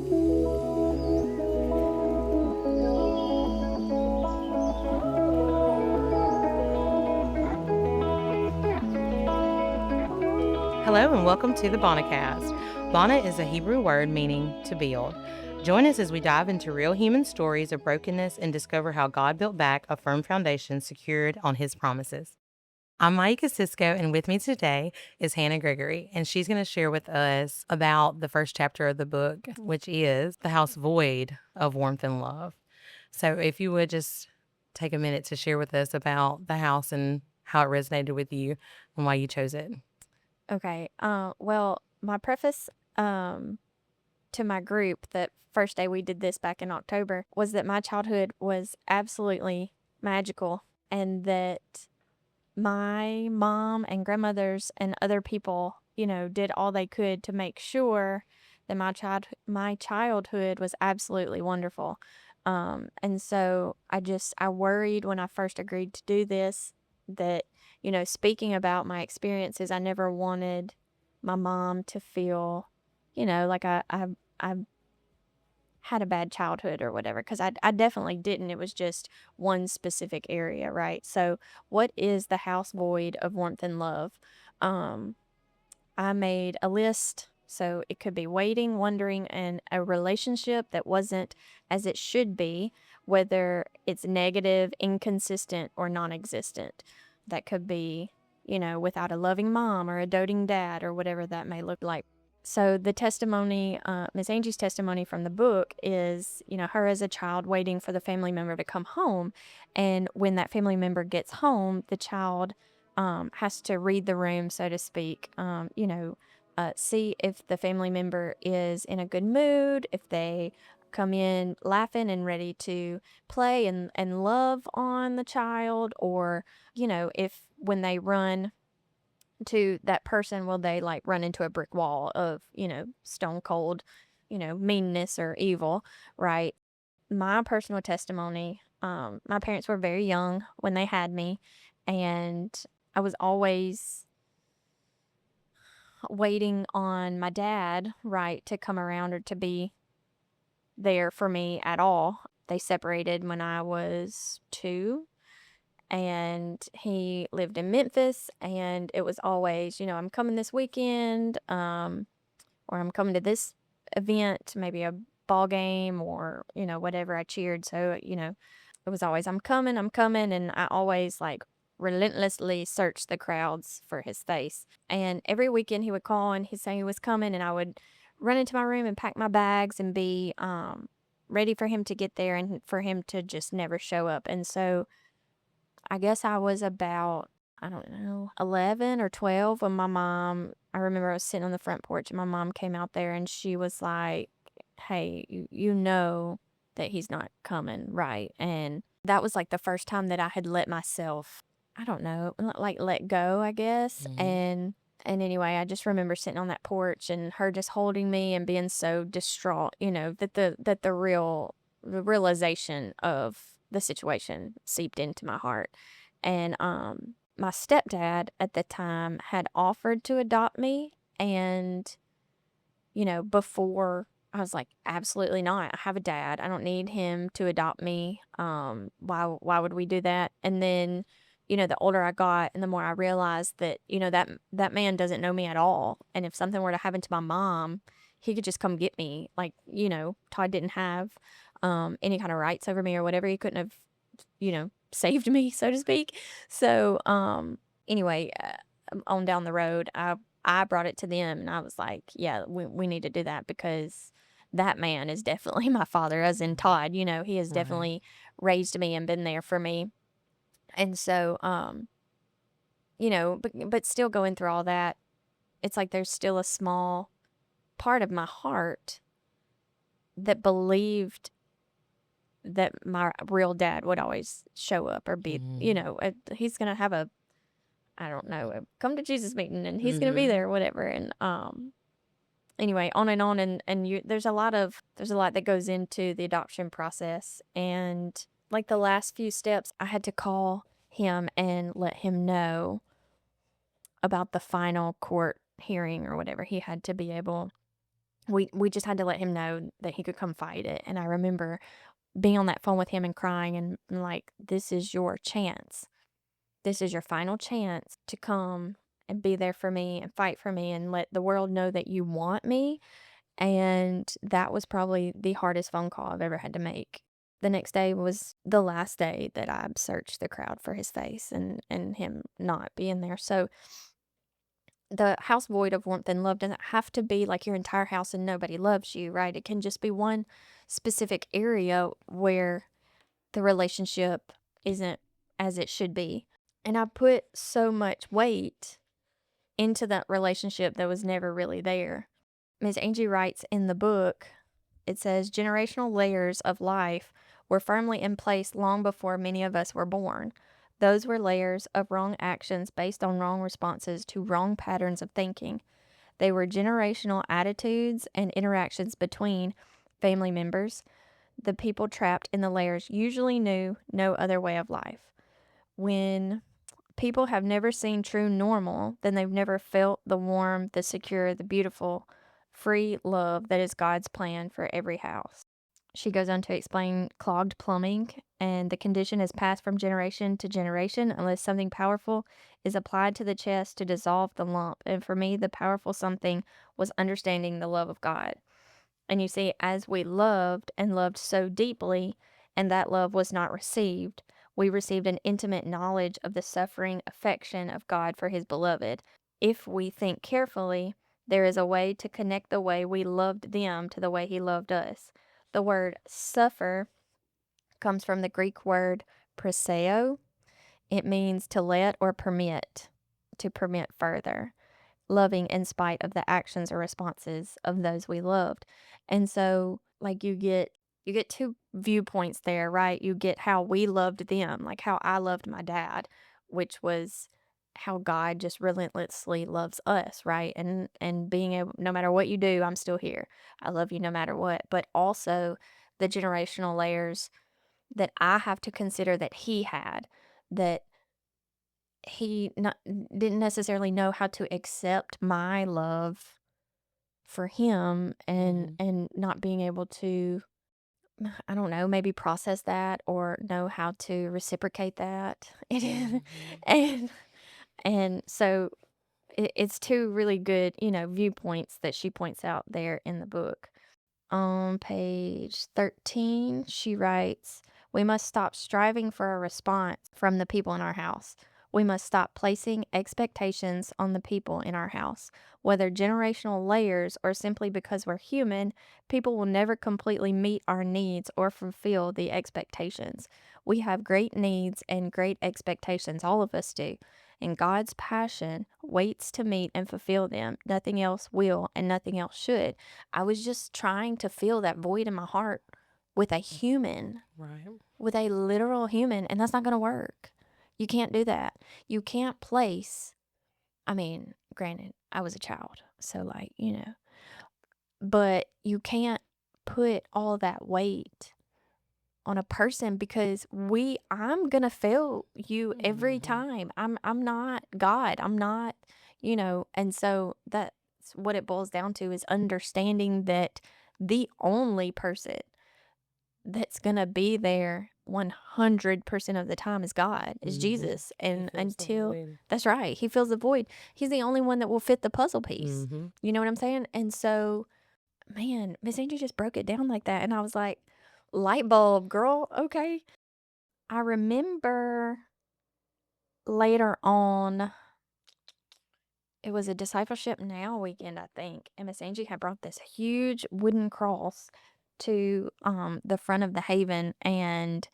Hello and welcome to the BanahCast. Banah is a Hebrew word meaning to build. Join us as we dive into real human stories of brokenness and discover how God built back a firm foundation secured on His promises. I'm Myeka Sisco, and with me today is Hannah Gregory, and she's going to share with us about the first chapter of the book, which is The House Void of Warmth and Love. So if you would just take a minute to share with us about the house and how it resonated with you and why you chose it. Okay. Well, my preface to my group that first day we did this back in October was that my childhood was absolutely magical, and that my mom and grandmothers and other people, did all they could to make sure that my childhood was absolutely wonderful. And so I worried when I first agreed to do this that, speaking about my experiences, I never wanted my mom to feel, like I had a bad childhood or whatever, because I definitely didn't. It was just one specific area, right? So, what is the house void of warmth and love? Um, I made a list. So it could be waiting, wondering, and a relationship that wasn't as it should be, whether it's negative, inconsistent, or non existent. That could be, without a loving mom or a doting dad or whatever that may look like. So the testimony, Miss Angie's testimony from the book is, her as a child waiting for the family member to come home. And when that family member gets home, the child has to read the room, so to speak, see if the family member is in a good mood, if they come in laughing and ready to play and love on the child, or, if when they run to that person, will they like run into a brick wall of, stone cold, meanness or evil, right? My personal testimony, my parents were very young when they had me, and I was always waiting on my dad, right, to come around or to be there for me at all. They separated when I was 2, and he lived in Memphis, and it was always, I'm coming this weekend, or I'm coming to this event, maybe a ball game or, whatever I cheered. So, it was always, I'm coming. And I always like relentlessly searched the crowds for his face. And every weekend he would call and he'd say he was coming, and I would run into my room and pack my bags and be ready for him to get there and for him to just never show up. And so I guess I was about, I don't know, 11 or 12 when I remember I was sitting on the front porch and my mom came out there and she was like, hey, you know that he's not coming, right? And that was like the first time that I had let myself, I don't know, like let go, I guess. And anyway, I just remember sitting on that porch and her just holding me and being so distraught, that the realization of the situation seeped into my heart. And my stepdad at the time had offered to adopt me, and before I was like, absolutely not. I have a dad. I don't need him to adopt me. Why would we do that? And then, the older I got and the more I realized that, that man doesn't know me at all. And if something were to happen to my mom, he could just come get me. Like, Todd didn't have any kind of rights over me or whatever. He couldn't have, saved me, so to speak. So, anyway, on down the road, I brought it to them and I was like, yeah, we need to do that, because that man is definitely my father, as in Todd. He has definitely raised me and been there for me. And so, but still going through all that, it's like there's still a small part of my heart that believed that my real dad would always show up or be, he's going to have I don't know, a come to Jesus meeting and he's going to be there or whatever. And, anyway, on and on. And there's a lot that goes into the adoption process. And like the last few steps, I had to call him and let him know about the final court hearing or whatever. He had to be able we just had to let him know that he could come fight it. And I remember being on that phone with him and crying and like, this is your chance. This is your final chance to come and be there for me and fight for me and let the world know that you want me. And that was probably the hardest phone call I've ever had to make. The next day was the last day that I searched the crowd for his face and him not being there. So the house void of warmth and love doesn't have to be like your entire house and nobody loves you, right? It can just be one specific area where the relationship isn't as it should be. And I put so much weight into that relationship that was never really there. Ms. Angie writes in the book, it says, generational layers of life were firmly in place long before many of us were born. Those were layers of wrong actions based on wrong responses to wrong patterns of thinking. They were generational attitudes and interactions between family members. The people trapped in the layers usually knew no other way of life. When people have never seen true normal, then they've never felt the warm, the secure, the beautiful, free love that is God's plan for every house. She goes on to explain clogged plumbing, and the condition is passed from generation to generation unless something powerful is applied to the chest to dissolve the lump. And for me, the powerful something was understanding the love of God. And you see, as we loved and loved so deeply, and that love was not received, we received an intimate knowledge of the suffering affection of God for his beloved. If we think carefully, there is a way to connect the way we loved them to the way he loved us. The word suffer comes from the Greek word proseo. It means to let or permit, to permit further, loving in spite of the actions or responses of those we loved. And so like you get two viewpoints there, right? You get how we loved them, like how I loved my dad, which was how God just relentlessly loves us, right? And being able, no matter what you do, I'm still here. I love you no matter what. But also the generational layers that I have to consider that he had, that he not didn't necessarily know how to accept my love for him and not being able to, I don't know, maybe process that or know how to reciprocate that. And and so it's two really good, viewpoints that she points out there in the book. On page 13, she writes, we must stop striving for a response from the people in our house. We must stop placing expectations on the people in our house. Whether generational layers or simply because we're human, people will never completely meet our needs or fulfill the expectations. We have great needs and great expectations, all of us do. And God's passion waits to meet and fulfill them. Nothing else will and nothing else should. I was just trying to fill that void in my heart with a human, Right. with a literal human, and that's not going to work. You can't do that. You can't place, I mean, granted, I was a child, so like, but you can't put all that weight on a person because I'm going to fail you every time. I'm not God. I'm not, and so that's what it boils down to is understanding that the only person that's going to be there 100% of the time is God, is Jesus. And until that's right, he fills the void. He's the only one that will fit the puzzle piece. You know what I'm saying? And so, man, Miss Angie just broke it down like that. And I was like, light bulb, girl. Okay. I remember later on, it was a Discipleship Now weekend, I think, and Miss Angie had brought this huge wooden cross to the front of the haven, and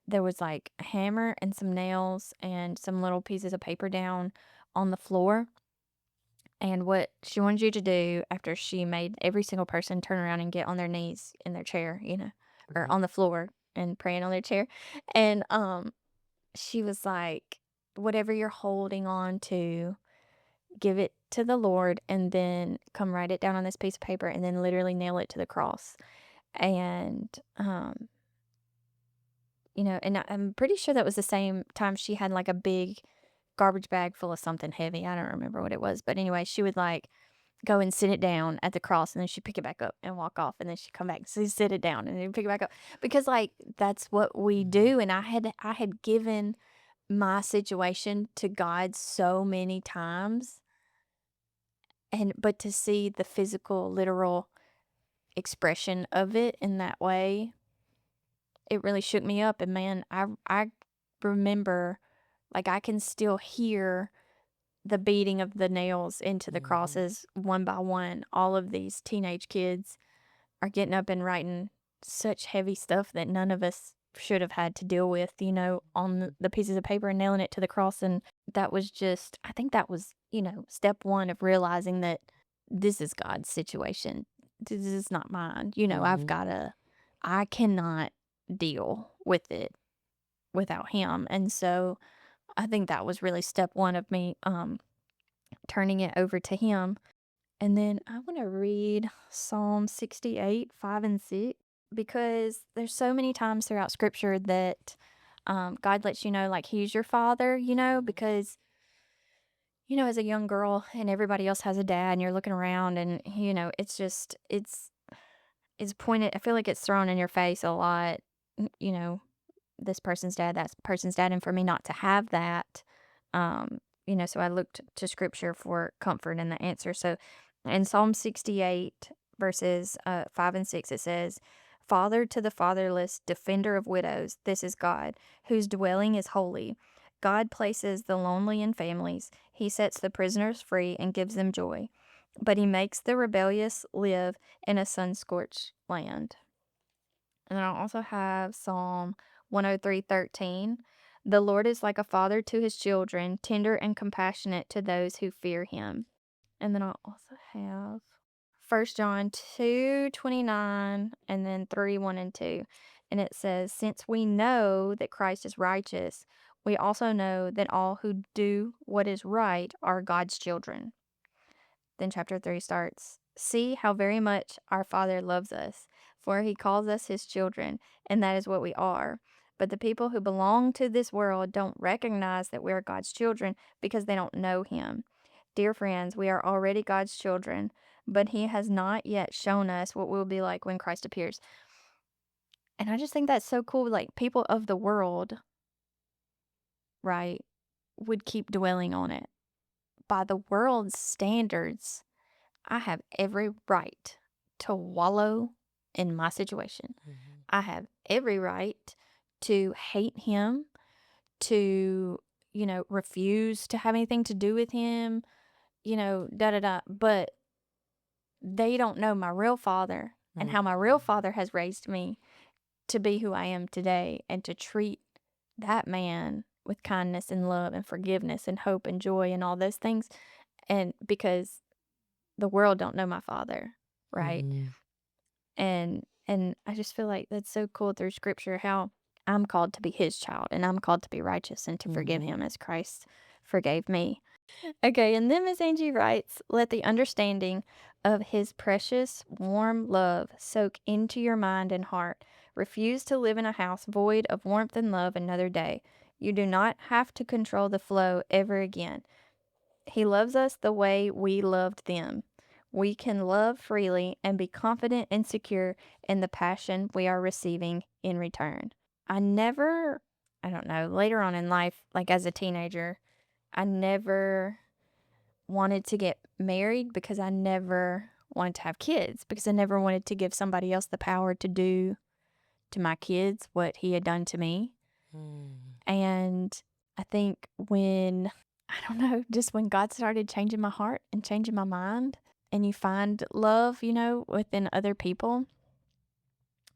there was like a hammer and some nails and some little pieces of paper down on the floor. And what she wanted you to do after she made every single person turn around and get on their knees in their chair, or on the floor and praying on their chair. And she was like, whatever you're holding on to, give it to the Lord and then come write it down on this piece of paper and then literally nail it to the cross. And, and I'm pretty sure that was the same time she had like a big garbage bag full of something heavy. I don't remember what it was. But anyway, she would like go and sit it down at the cross, and then she'd pick it back up and walk off, and then she'd come back and sit it down and then pick it back up. Because like that's what we do. And I had given my situation to God so many times, and but to see the physical, literal expression of it in that way, it really shook me up. And man, I remember, like, I can still hear the beating of the nails into the crosses one by one. All of these teenage kids are getting up and writing such heavy stuff that none of us should have had to deal with, on the pieces of paper and nailing it to the cross. And that was just, I think that was, step one of realizing that this is God's situation. This is not mine. I cannot deal with it without Him. And so I think that was really step one of me turning it over to Him. And then I want to read Psalm 68, 5 and 6, because there's so many times throughout scripture that God lets you know, like, He's your father, because, as a young girl and everybody else has a dad and you're looking around and, it's just, it's pointed, I feel like it's thrown in your face a lot, you know, this person's dad, that person's dad. And for me not to have that, so I looked to scripture for comfort and the answer. So in Psalm 68, verses 5 and 6, it says, Father to the fatherless, defender of widows, this is God, whose dwelling is holy. God places the lonely in families. He sets the prisoners free and gives them joy. But He makes the rebellious live in a sun-scorched land. And then I also have Psalm 103:13. The Lord is like a father to His children, tender and compassionate to those who fear Him. And then I also have 1 John 2:29 and then 3:1 and 2. And it says, Since we know that Christ is righteous, we also know that all who do what is right are God's children. Then chapter 3 starts, See how very much our Father loves us, for He calls us His children, and that is what we are. But the people who belong to this world don't recognize that we are God's children because they don't know Him. Dear friends, we are already God's children, but He has not yet shown us what we'll be like when Christ appears. And I just think that's so cool. Like, people of the world, right, would keep dwelling on it. By the world's standards, I have every right to wallow in my situation. I have every right to hate Him, to, refuse to have anything to do with Him, da da da. But they don't know my real father and how my real father has raised me to be who I am today, and to treat that man with kindness and love and forgiveness and hope and joy and all those things. And because the world don't know my father, right? And I just feel like that's so cool through scripture, how I'm called to be His child and I'm called to be righteous and to forgive Him as Christ forgave me. Okay, and then Miss Angie writes, Let the understanding of His precious, warm love soak into your mind and heart. Refuse to live in a house void of warmth and love another day. You do not have to control the flow ever again. He loves us the way we loved them. We can love freely and be confident and secure in the passion we are receiving in return. I don't know, later on in life, like as a teenager, I never wanted to get married because I never wanted to have kids, because I never wanted to give somebody else the power to do to my kids what He had done to me. And I think I don't know, just when God started changing my heart and changing my mind, and you find love, within other people,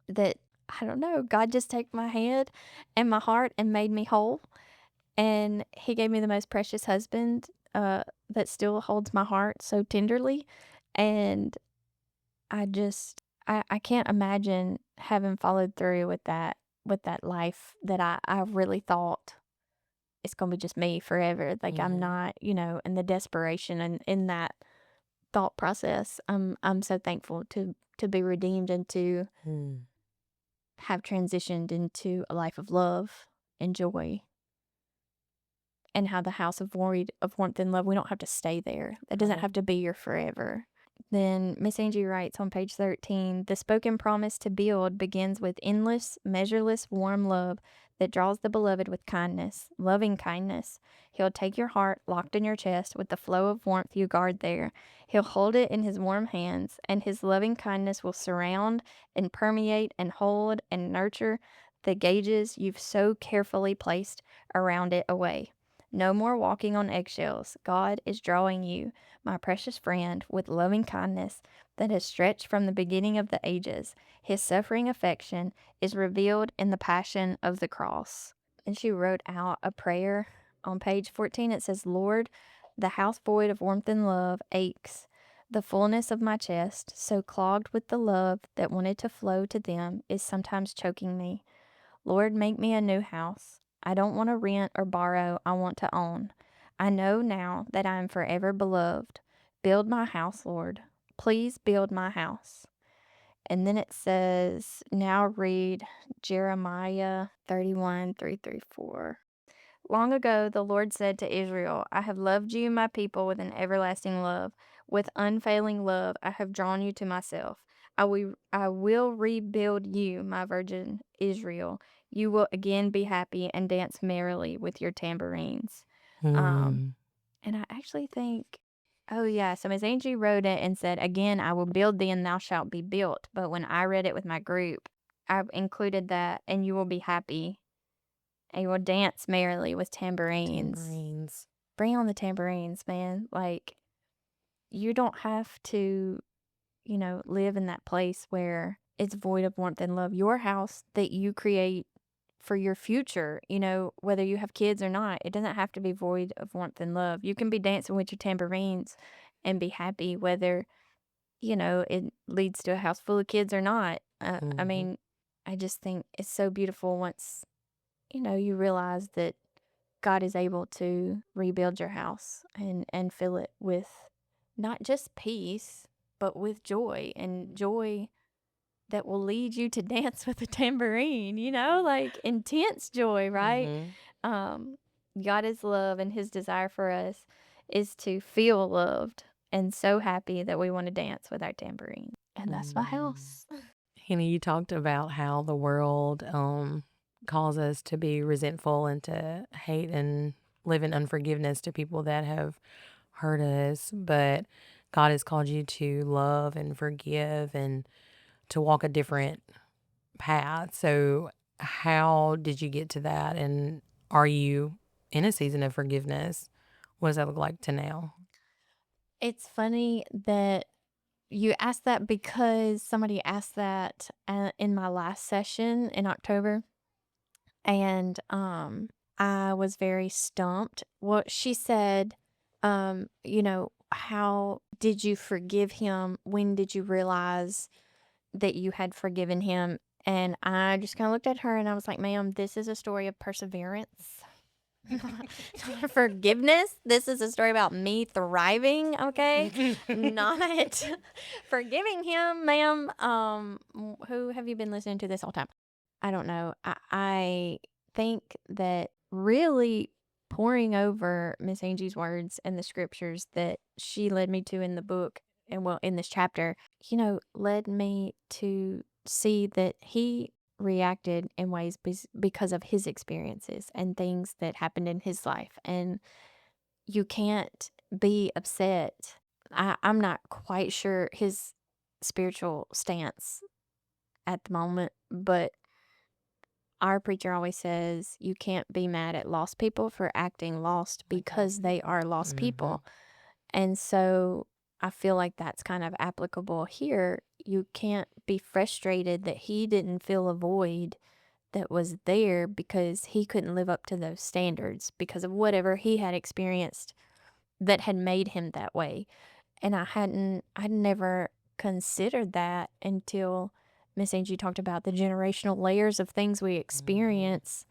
that, I don't know, God just took my head and my heart and made me whole. And He gave me the most precious husband that still holds my heart so tenderly. And I can't imagine having followed through with that life that I really thought it's gonna be just me forever. Like, I'm not, in the desperation and in that thought process. I'm so thankful to be redeemed and to have transitioned into a life of love and joy, and how the house of warmth and love, we don't have to stay there. It doesn't have to be here forever. Then Miss Angie writes on page 13, the spoken promise to build begins with endless, measureless, warm love that draws the beloved with kindness, loving kindness. He'll take your heart locked in your chest with the flow of warmth you guard there. He'll hold it in his warm hands, and his loving kindness will surround and permeate and hold and nurture the gauges you've so carefully placed around it away. No more walking on eggshells. God is drawing you, my precious friend, with loving kindness that has stretched from the beginning of the ages. His suffering affection is revealed in the passion of the cross. And she wrote out a prayer on page 14. It says, Lord, the house void of warmth and love aches. The fullness of my chest, so clogged with the love that wanted to flow to them, is sometimes choking me. Lord, make me a new house. I don't want to rent or borrow, I want to own. I know now that I am forever beloved. Build my house, Lord. Please build my house. And then it says, now read Jeremiah 31, 3 through 4. Long ago, the Lord said to Israel, I have loved you, my people, with an everlasting love. With unfailing love, I have drawn you to myself. I will rebuild you, my virgin Israel. You will again be happy and dance merrily with your tambourines. Um, and I actually think, oh yeah, so Miss Angie wrote it and said, again, I will build thee and thou shalt be built. But when I read it with my group, I included that, and you will be happy and you will dance merrily with tambourines. Tambourines. Bring on the tambourines, man. Like, you don't have to, live in that place where it's void of warmth and love. Your house that you create for your future, whether you have kids or not, it doesn't have to be void of warmth and love. You can be dancing with your tambourines and be happy, whether, it leads to a house full of kids or not. I mean, I just think it's so beautiful once, you realize that God is able to rebuild your house and fill it with not just peace, but with joy, and joy that will lead you to dance with a tambourine, like intense joy, right? God is love, and his desire for us is to feel loved and so happy that we want to dance with our tambourine. And that's my house. Hannah, you talked about how the world calls us to be resentful and to hate and live in unforgiveness to people that have hurt us, but God has called you to love and forgive and to walk a different path. So, how did you get to that? And are you in a season of forgiveness? What does that look like to now? It's funny that you asked that because somebody asked that in my last session in October, and I was very stumped. Well, she said, how did you forgive him? When did you realize that you had forgiven him? And I just kind of looked at her and I was like, ma'am, this is a story of perseverance. Forgiveness. This is a story about me thriving, okay? Not forgiving him, ma'am. Who have you been listening to this whole time? I don't know. I think that really pouring over Miss Angie's words and the scriptures that she led me to in the book, and well, in this chapter, led me to see that he reacted in ways because of his experiences and things that happened in his life. And you can't be upset. I'm not quite sure his spiritual stance at the moment, but our preacher always says you can't be mad at lost people for acting lost because they are lost people. And so I feel like that's kind of applicable here. You can't be frustrated that he didn't fill a void that was there because he couldn't live up to those standards because of whatever he had experienced that had made him that way. And I'd never considered that until Miss Angie talked about the generational layers of things we experience.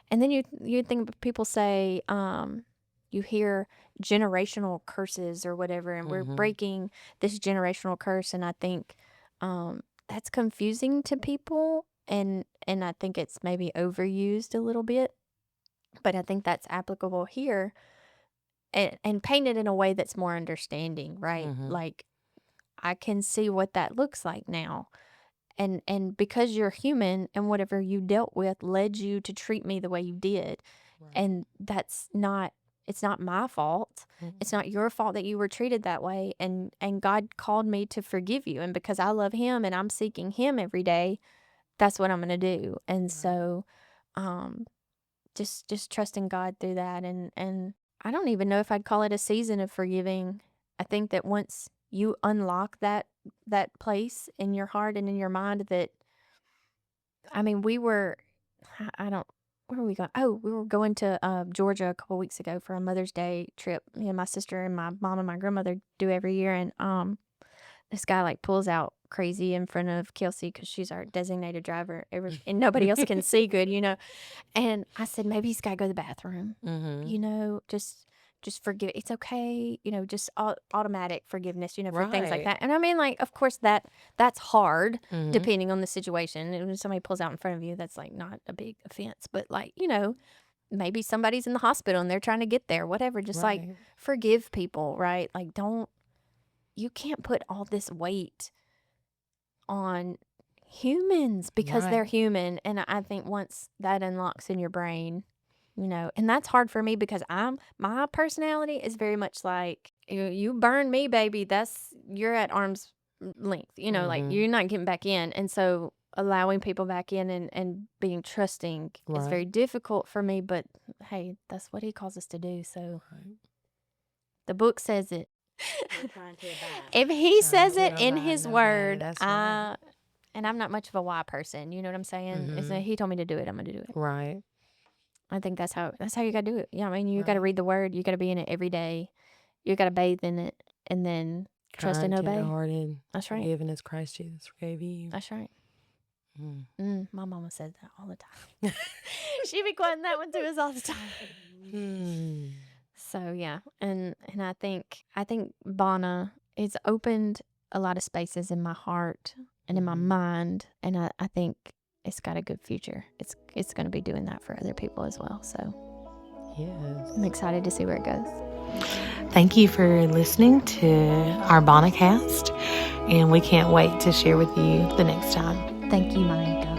And then you think people say, you hear generational curses or whatever, and we're breaking this generational curse. And I think that's confusing to people, and I think it's maybe overused a little bit. But I think that's applicable here, and painted in a way that's more understanding, right? Like, I can see what that looks like now. And because you're human and whatever you dealt with led you to treat me the way you did. Right. And it's not my fault. Mm-hmm. It's not your fault that you were treated that way. And God called me to forgive you. And because I love him and I'm seeking him every day, that's what I'm going to do. And Right. so, just trusting God through that. And I don't even know if I'd call it a season of forgiving. I think that once you unlock that place in your heart and in your mind, that, I mean, where were we going? Oh, we were going to Georgia a couple weeks ago for a Mother's Day trip. Me and my sister and my mom and my grandmother do every year. And this guy like pulls out crazy in front of Kelsey because she's our designated driver, and nobody else can see good, And I said, maybe he's got to go to the bathroom, just forgive. It's okay, just automatic forgiveness, for things like Right. that. And I mean, like, of course that's hard Mm-hmm. depending on the situation. And when somebody pulls out in front of you, that's like not a big offense, but like, maybe somebody's in the hospital and they're trying to get there, whatever. Just like Right. forgive people, right? Like, you can't put all this weight on humans because they're Right. human. And I think once that unlocks in your brain, and that's hard for me because my personality is very much like, you burn me, baby, you're at arm's length, like Mm-hmm. you're not getting back in. And so allowing people back in and being trusting is very Right. difficult for me, but hey, that's what he calls us to do. So Right. the book says it. We're trying to abide. If he says Trying it to in abide his and obey. word, That's right. and I'm not much of a why person, you know what I'm saying? It's Mhm. he told me to do it, I'm gonna do it. Right. I think that's how you gotta do it. Yeah, I mean, you gotta Right. read the word, you gotta be in it every day, you gotta bathe in it, and then trust Kind, and obey. tender-hearted, That's right. forgiving as Christ Jesus forgave you. That's right. Mm. My mama says that all the time. She be quoting that one to us all the time. Mm. So yeah, and I think Banah, it's opened a lot of spaces in my heart and in my mind, and I think it's got a good future. It's going to be doing that for other people as well. So Yes. I'm excited to see where it goes. Thank you for listening to our BanahCast, and we can't wait to share with you the next time. Thank you, Myeka.